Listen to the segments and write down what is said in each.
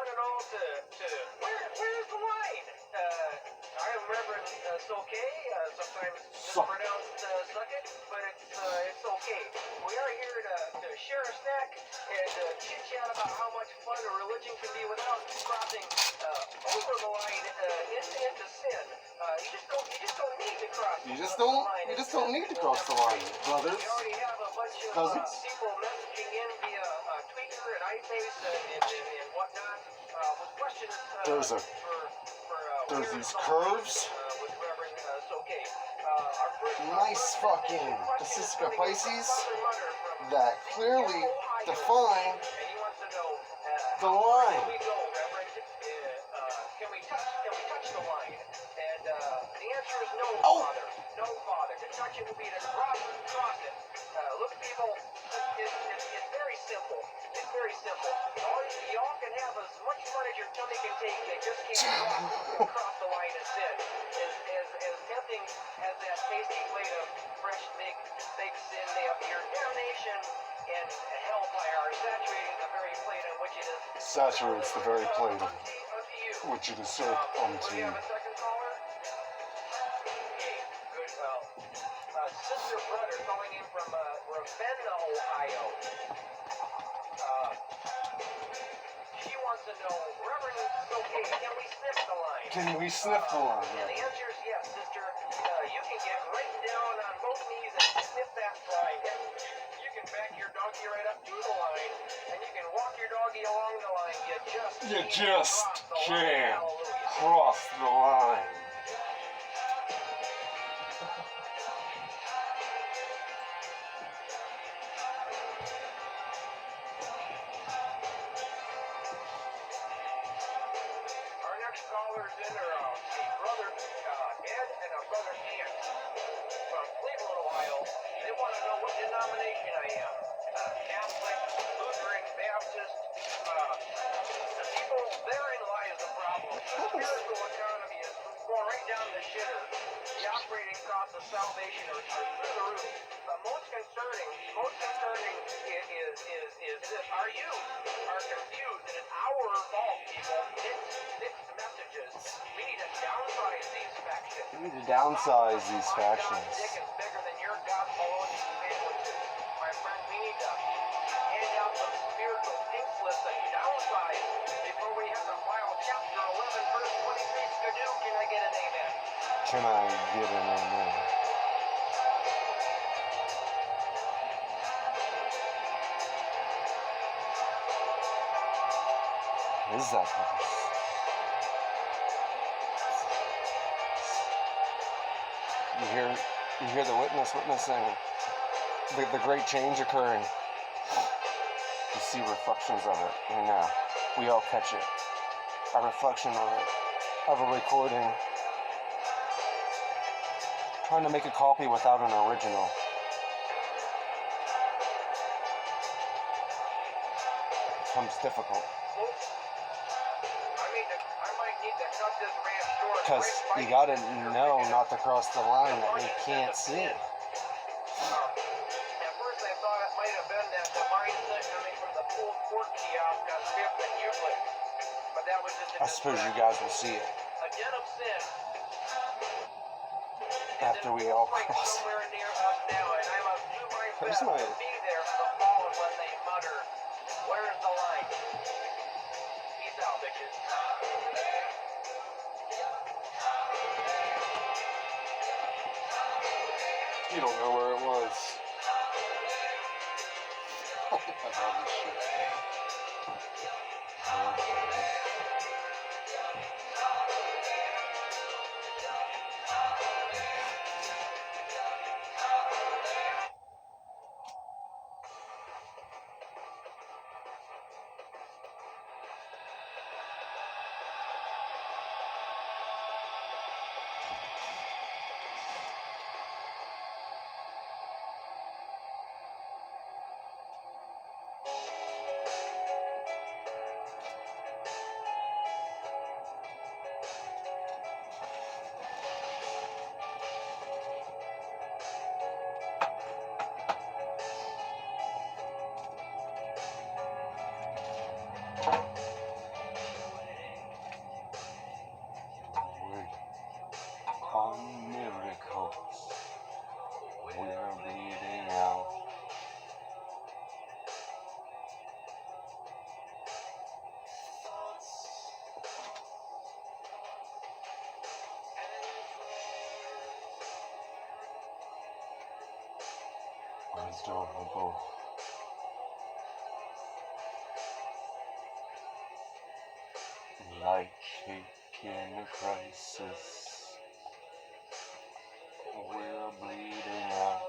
one and all to where's the line? I am Reverend Soke, sometimes mispronounced suck it, but it's okay. We are here to share a snack and chit-chat about how much fun a religion can be without crossing over the line into sin. You just don't need to cross. You just don't need to cross the line, brothers. We already have a bunch of people messaging in via Twitter and iFace and whatnot with questions There's these curves. with Reverend Soke. Nice fucking Pacifica Pisces that clearly define the line. Can we touch the line? And the answer is no, Father. No, Father. To touch it would be to cross it. Look, people, it's very simple. It's very simple. Y'all can have as much fun as your tummy can take. You just can't cross the line of sin. As tempting as that tasty plate of fresh baked sin may appear, damnation and hellfire are saturating the very plate on which it is. Saturates the very plate which it is served unto. Do you have a second caller? Okay, good. Sister Brother calling in from Ravenna, Ohio. She wants to know, Reverend, okay, can we sniff the line? Can we sniff the line? And the answer is yes, sister. You can get right down on both knees and sniff that line. You can back your doggy right up to the line, and you can walk your doggy along the line. You just can't cross the line. Our next callers in are a brother Ed and a brother Ant from Cleveland, Ohio. They want to know what denomination I am. Catholic, Lutheran, Baptist. The people, therein lies the problem. The spiritual economy is going right down the shitter. The operating costs of salvation are through the roof. But most concerning is this. Our youth are confused, and it's our fault, people. It's messages. We need to downsize these factions. Dick is bigger than your God-following sandwiches. My friend, we need to hand out some spiritual pink slips and downsize before we have to file chapter 11, verse 23 skidoo. Can I get an amen? Can I get an amen? What is that? You hear the witnessing the great change occurring. You see reflections of it, and we all catch it. A reflection of it, of a recording. Trying to make a copy without an original. Becomes difficult. Because you gotta know not to cross the line that you can't see. At first I thought it might have been that divine set coming from the pulled pork kiosk on 5th and Euclid. But that was just I suppose you guys will see it. A den of sin. After we all cross. Somewhere near us now, and I must do my best to be there for the fallen when they mutter, "Where's the line?" Peace out, bitches. You don't know where it was. I love this shit. adorable. Like cake in a crisis, we're bleeding out.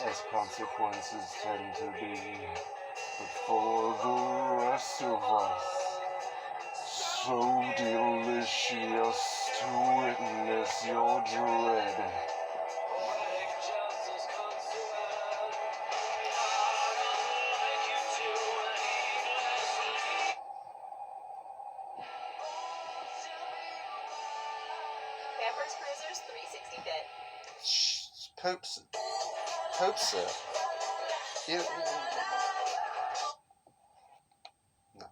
As consequences tend to be, but for the rest of us, so delicious to witness your dread. Pampers Cruisers 360 bit. Pope sir. You, no.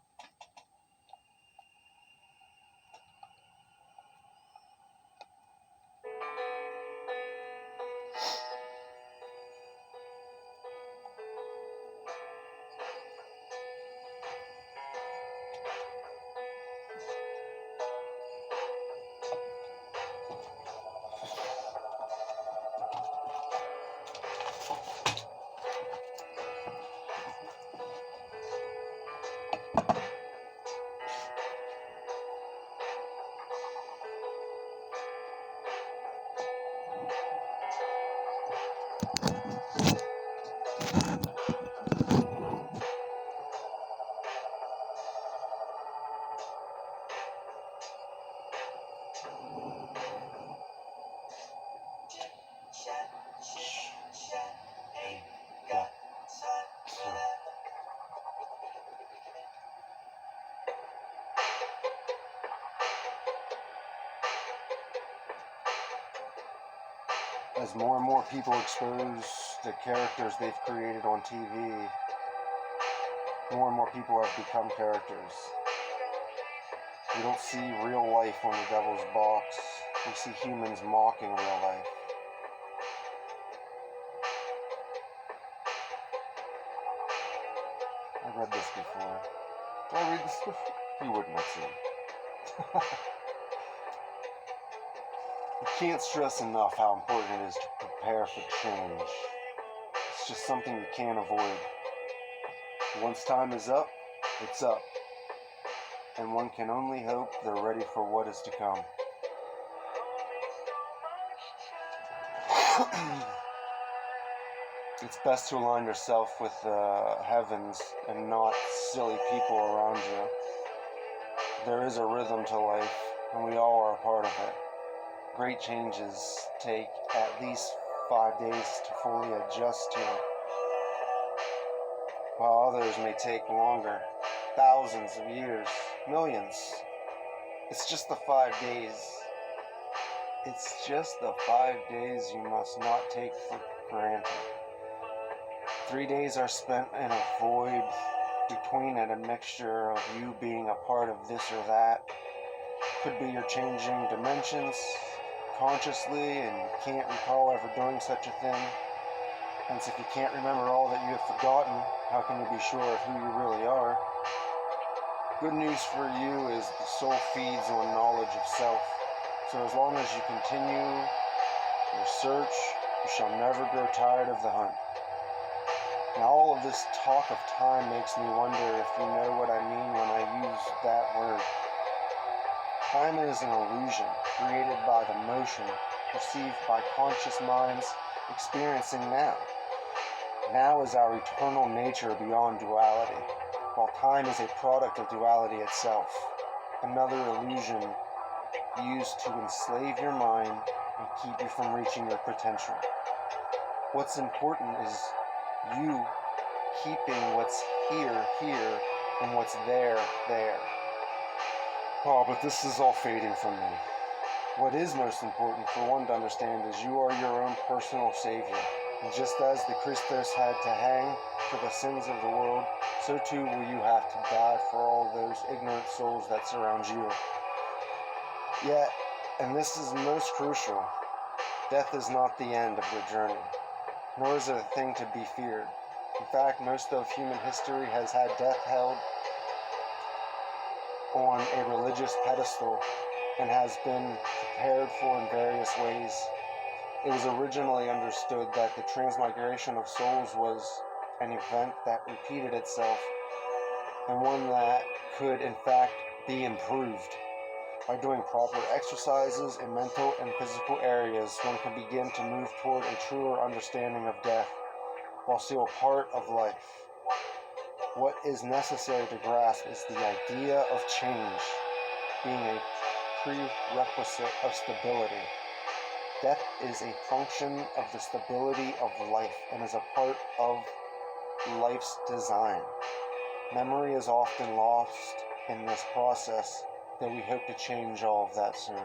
As more and more people expose the characters they've created on TV, more and more people have become characters. We don't see real life on the devil's box. We see humans mocking real life. I read this before. Did I read this before? You wouldn't have seen. I can't stress enough how important it is to prepare for change. It's just something you can't avoid. Once time is up, it's up. And one can only hope they're ready for what is to come. It's best to align yourself with the heavens and not silly people around you. There is a rhythm to life, and we all are a part of it. Great changes take at least 5 days to fully adjust to, while others may take longer, thousands of years, millions. It's just the 5 days. It's just the 5 days you must not take for granted. 3 days are spent in a void between it, a mixture of you being a part of this or that. Could be you're changing dimensions consciously and you can't recall ever doing such a thing. Hence, if you can't remember all that you have forgotten, how can you be sure of who you really are? Good news for you is the soul feeds on knowledge of self. So as long as you continue your search, you shall never grow tired of the hunt. Now all of this talk of time makes me wonder if you know what I mean when I use that word. Time is an illusion created by the motion perceived by conscious minds experiencing now. Now is our eternal nature beyond duality, while time is a product of duality itself, another illusion used to enslave your mind and keep you from reaching your potential. What's important is you keeping what's here, and what's there. Oh, but this is all fading from me. What is most important for one to understand is you are your own personal savior. And just as the Christos had to hang for the sins of the world, so too will you have to die for all those ignorant souls that surround you. Yet, and this is most crucial, death is not the end of your journey, nor is it a thing to be feared. In fact, most of human history has had death held on a religious pedestal and has been prepared for in various ways. It was originally understood that the transmigration of souls was an event that repeated itself, and one that could in fact be improved. By doing proper exercises in mental and physical areas, one can begin to move toward a truer understanding of death, while still part of life. What is necessary to grasp is the idea of change being a prerequisite of stability. Death is a function of the stability of life and is a part of life's design. Memory is often lost in this process, though we hope to change all of that soon.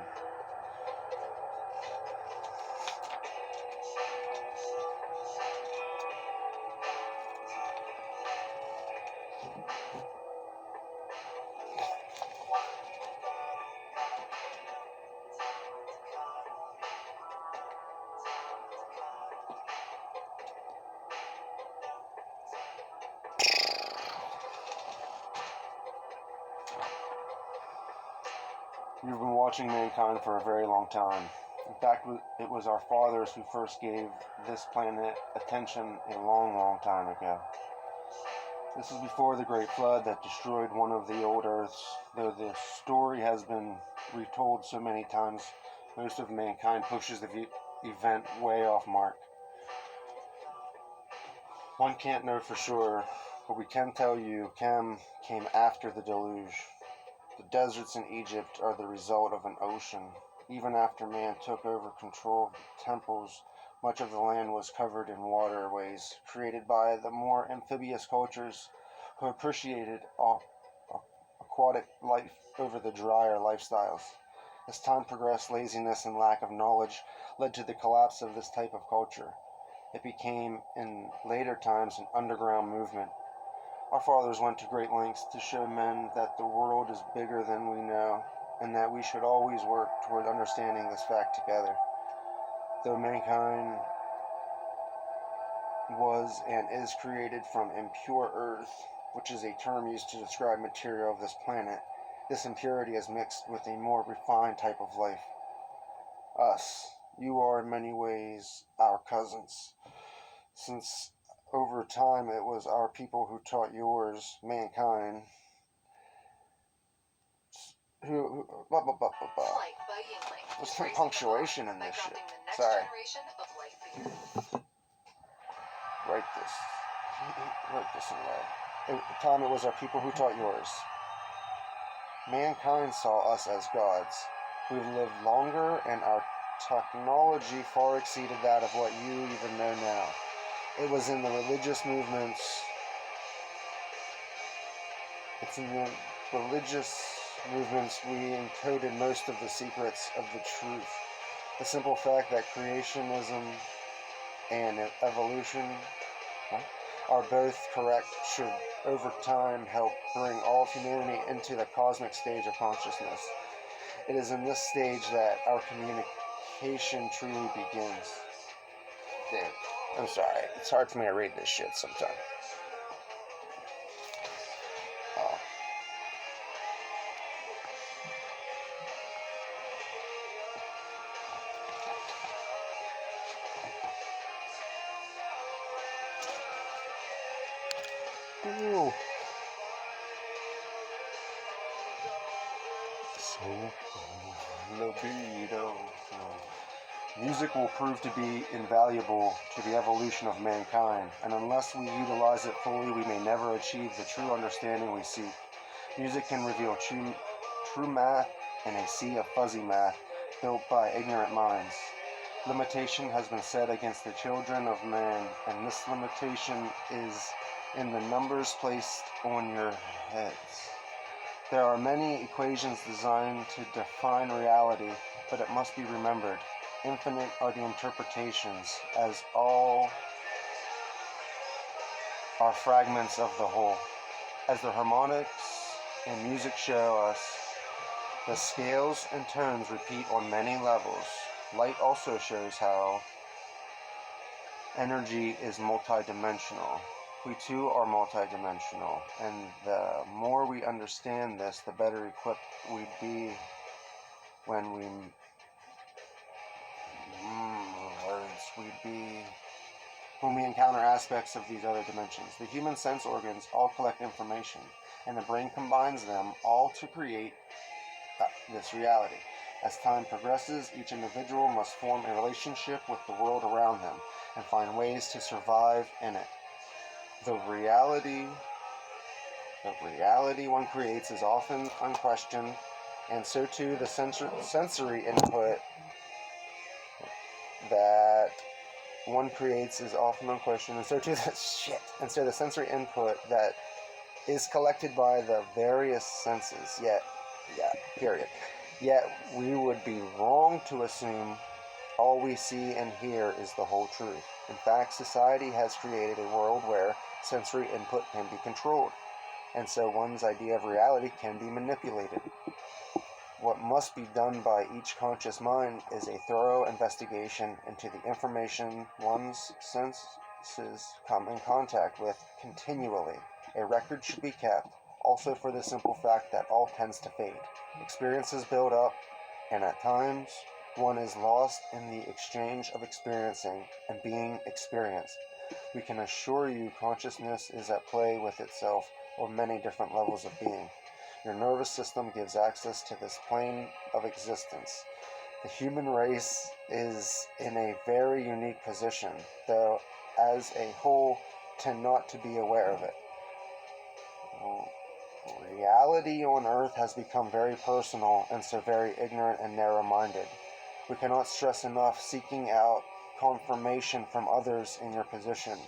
We've been watching mankind for a very long time. In fact, it was our fathers who first gave this planet attention a long, long time ago. This was before the Great Flood that destroyed one of the old Earths. Though the story has been retold so many times, most of mankind pushes the event way off mark. One can't know for sure, but we can tell you Chem came after the deluge. The deserts in Egypt are the result of an ocean. Even after man took over control of the temples, much of the land was covered in waterways, created by the more amphibious cultures who appreciated aquatic life over the drier lifestyles. As time progressed, laziness and lack of knowledge led to the collapse of this type of culture. It became, in later times, an underground movement. Our fathers went to great lengths to show men that the world is bigger than we know, and that we should always work toward understanding this fact together. Though mankind was and is created from impure earth, which is a term used to describe material of this planet, this impurity is mixed with a more refined type of life. Us, you are in many ways our cousins, since over time it was our people who taught yours, mankind, who blah blah blah blah blah. There's some punctuation in this shit. Sorry. Write this in there. At the time it was our people who taught yours. Mankind saw us as gods. We've lived longer, and our technology far exceeded that of what you even know now. It was in the religious movements. It's in the religious movements we encoded most of the secrets of the truth. The simple fact that creationism and evolution are both correct should over time help bring all of humanity into the cosmic stage of consciousness. It is in this stage that our communication truly begins. Dude, I'm sorry. It's hard for me to read this shit sometimes. Ooh. So, libido. Music will prove to be invaluable to the evolution of mankind, and unless we utilize it fully, we may never achieve the true understanding we seek. Music can reveal true math in a sea of fuzzy math built by ignorant minds. Limitation has been set against the children of man, and this limitation is in the numbers placed on your heads. There are many equations designed to define reality, but it must be remembered, infinite are the interpretations, as all are fragments of the whole. As the harmonics in music show us, the scales and tones repeat on many levels. Light also shows how energy is multidimensional. We too are multidimensional, and the more we understand this, the better equipped we'd be when we encounter aspects of these other dimensions. The human sense organs all collect information, and the brain combines them all to create this reality. As time progresses, each individual must form a relationship with the world around them and find ways to survive in it. The reality one creates is often unquestioned, and so too the sensory input that one creates is often unquestioned, and so too the sensory input that is collected by the various senses. Yet we would be wrong to assume all we see and hear is the whole truth. In fact, society has created a world where sensory input can be controlled, and so one's idea of reality can be manipulated. What must be done by each conscious mind is a thorough investigation into the information one's senses come in contact with continually. A record should be kept, also for the simple fact that all tends to fade. Experiences build up, and at times one is lost in the exchange of experiencing and being experienced. We can assure you consciousness is at play with itself on many different levels of being. Your nervous system gives access to this plane of existence. The human race is in a very unique position, though as a whole tend not to be aware of it. Reality on Earth has become very personal and so very ignorant and narrow-minded. We cannot stress enough seeking out confirmation from others in your position.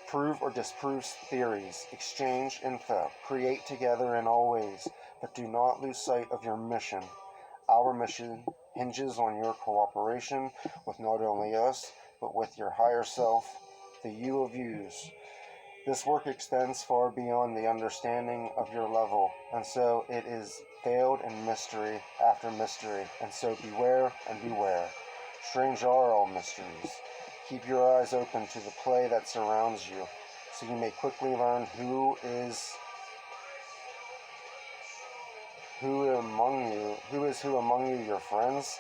Prove or disprove theories, exchange info, create together in all ways, but do not lose sight of your mission. Our mission hinges on your cooperation with not only us, but with your higher self, the you of yous. This work extends far beyond the understanding of your level, and so it is veiled in mystery after mystery, and so beware and beware. Strange are all mysteries. Keep your eyes open to the play that surrounds you, so you may quickly learn who is who among you, your friends.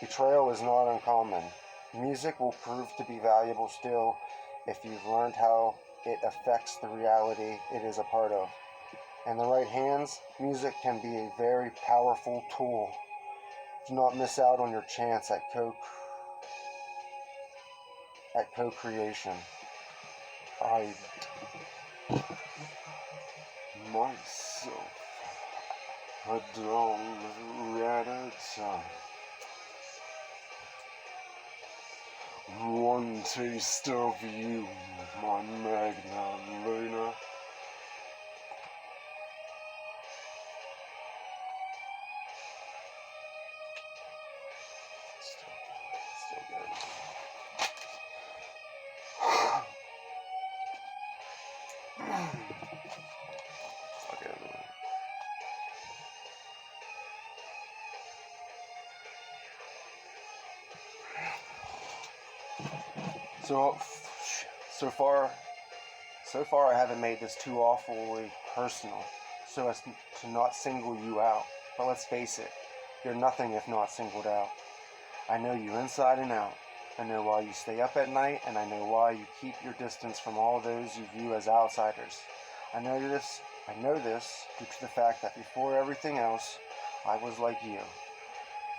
Betrayal is not uncommon. Music will prove to be valuable still if you've learned how it affects the reality it is a part of. In the right hands, music can be a very powerful tool. Do not miss out on your chance at co-creation. I myself had read it. One taste of you, my magnum Luna. Still good. So far I haven't made this too awfully personal, so as to not single you out. But let's face it, you're nothing if not singled out. I know you inside and out. I know why you stay up at night, and I know why you keep your distance from all those you view as outsiders. I know this due to the fact that before everything else, I was like you.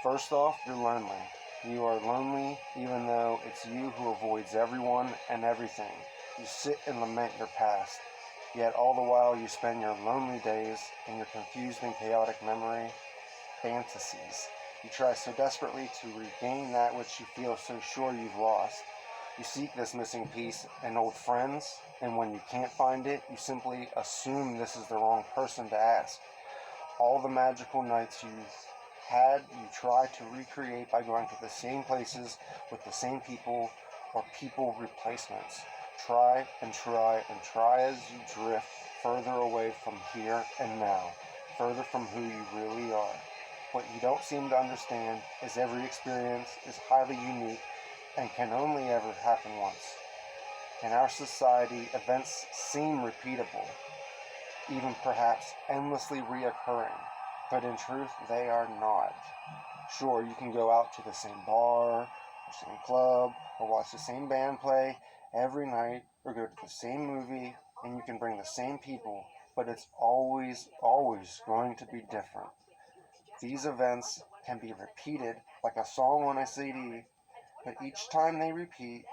First off, you're lonely. You are lonely even though it's you who avoids everyone and everything. You sit and lament your past, yet all the while you spend your lonely days in your confused and chaotic memory fantasies. You try so desperately to regain that which you feel so sure you've lost. You seek this missing piece in old friends, and when you can't find it, you simply assume this is the wrong person to ask. All the magical nights you had you try to recreate by going to the same places with the same people or people replacements. Try and try and try as you drift further away from here and now, further from who you really are. What you don't seem to understand is every experience is highly unique and can only ever happen once. In our society, events seem repeatable, even perhaps endlessly reoccurring, but in truth, they are not. Sure, you can go out to the same bar, or same club, or watch the same band play every night, or go to the same movie, and you can bring the same people, but it's always going to be different. These events can be repeated like a song on a CD, but each time they repeat,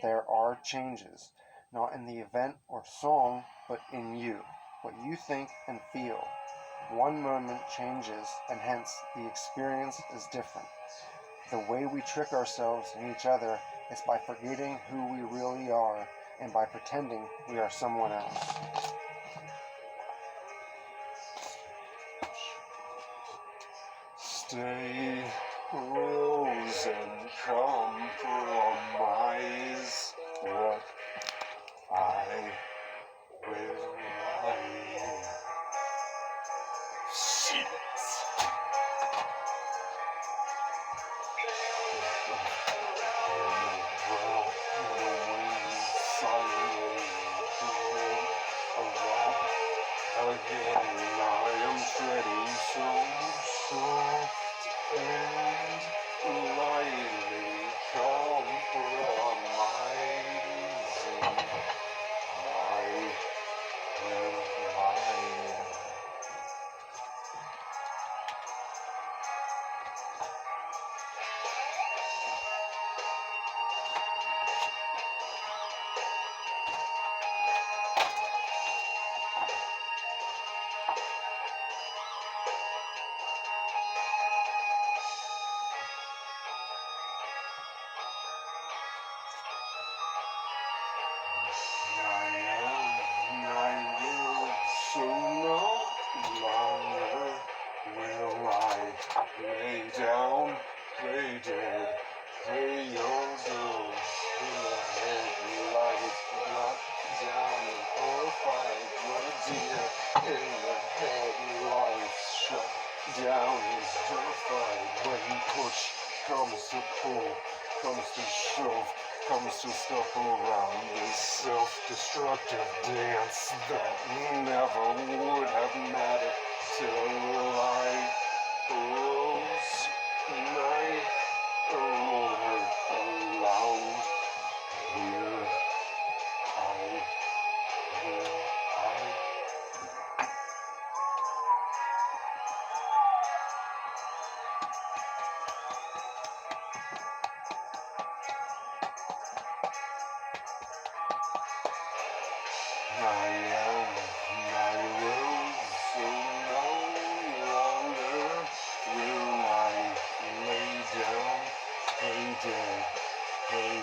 there are changes, not in the event or song, but in you, what you think and feel. One moment changes, and hence the experience is different. The way we trick ourselves and each other is by forgetting who we really are and by pretending we are someone else. Stay, rose, and compromise what I will like. Shit. Again, I am treading so soft and lightly compromising. I will lie. So no longer will I lay down, play dead, play your zone in the headlights, knock down or fight your dear in the headlights, shut down is your fight. When push comes to pull, comes to shove, comes to stuff around this self-destructive dance that never would have mattered till I rose night over aloud. Here I will, so no longer will I lay down, lay dead, lay